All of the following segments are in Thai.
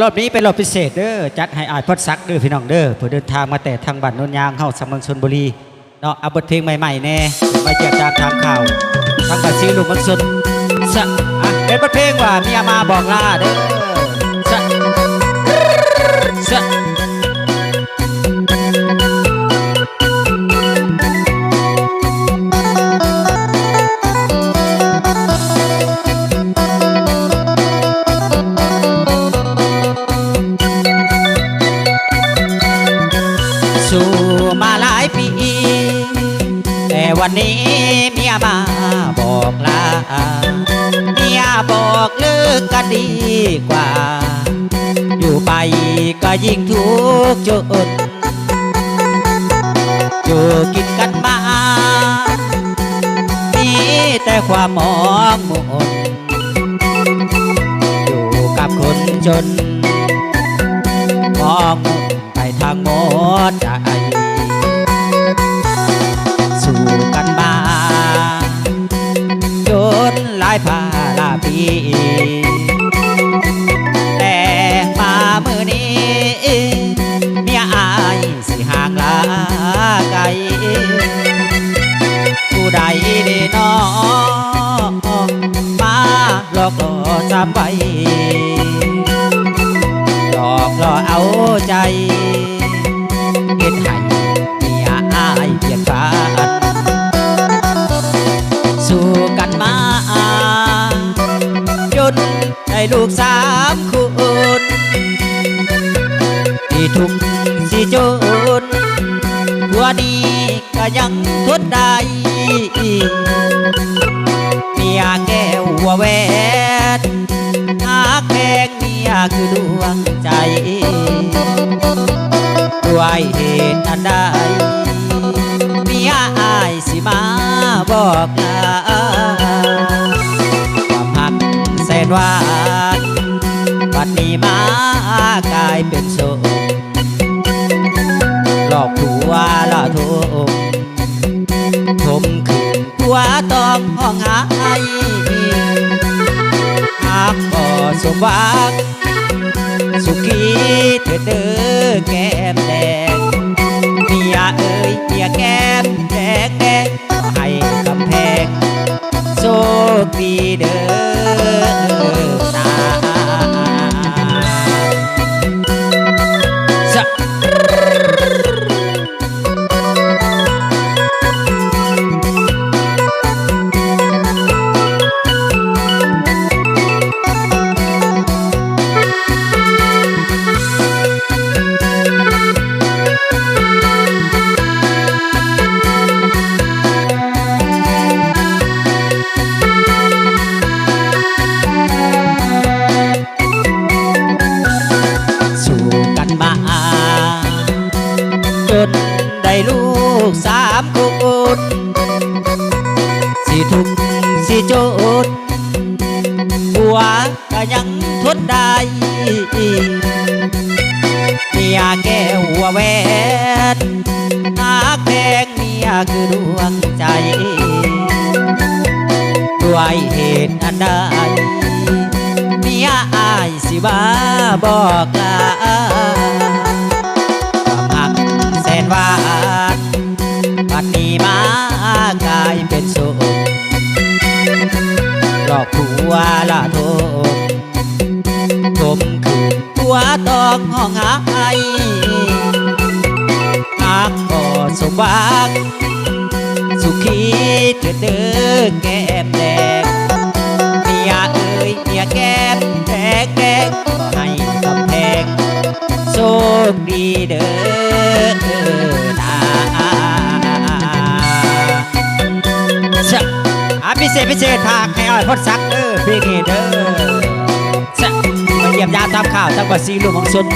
รอบนี้เป็นรอบพิเศษเด้อจัดให้อายพดซักเด้อพี่น้องเด้อเพื่อเดินทางมาแต่ทางบ้านโนนยางเฮาสำเมืองชลบุรีเนาะเอาบทเพลงใหม่ๆแน่มาเกี่ยวกับทางข่าวทางบัดซีลูกมันสนสะเป็นบทเพลงว่าเมียมาบอกลาเด้อสะสะสู่มาหลายปีแต่วันนี้เมียมาบอกลาเมียบอกเลิกกันดีกว่าอยู่ไปก็ยิ่งทุกข์จนอยู่กินกันมามีแต่ความมองมนอยู่กับคนจนมองไปทางหมดใจสู้กันมาจนหลายภาลาปีแต่มาเมื่อนี้เมียอายสิห่างลาไกลผู้ใดได้น้องมาหลอกล่อจำไว้หลอกล่อเอาใจเฮ็ดให้เมียอายเปลี่ยนฝันสู้กันมาจนได้ลูก3 คนที่ทุกข์สิจนผัวดีก็ยังทนได้เมียแก้วหัวแหวนหากแพงเมียคือดวงใจด้วยเหตุอันใดเมียอายสิมาบอกลาความหักแสนหวานวันนี้มากลายเป็นโศกหลอกผัวละโทมผมคืนผัวต้องห้องหายหากบ่สมหวังสุขีเถิดเด้อแก้มแดงเมียเอ้ยเมียแก้มแดงแดงให้กำแพงโชคดีเด้อนาสะจนได้ลูก3 คนสิทุกข์สิจนผัวก็ยังทนได้เมียแก้วหัวแหวนหากแพงเมียคือดวงใจด้วยเหตุอันใดเมียอายสิมาบอกลาหวานวันนี้มากลายเป็นโศกหลอกผัวละโทมผมคืนผัวต้องห้องหายหากบ่สมหวังสุขีเถิดเด้อแก้มแดงเมียเอ้ยเมียแก้มแดงแดงให้กำแพงโชคดีเด้อพิเศษพากให้อ้อยพดซักเด้อเพลงนี้เด้อมาเยี่ยมยามตามข่าวทั้งบัดซีลูกของสุน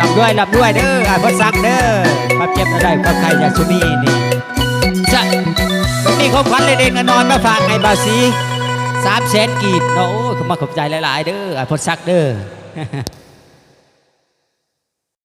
ลำด้วยเด้ออ้อยพดซักเด้อมาเก็บอะไรความใครจะสุนีนี่มีของขวัญเล็กๆน้อยๆมาฝากให้บัดซี300,000 กีบเนาะเขามาขอบใจหลายๆเด้ออ้อยพดซักเด้อ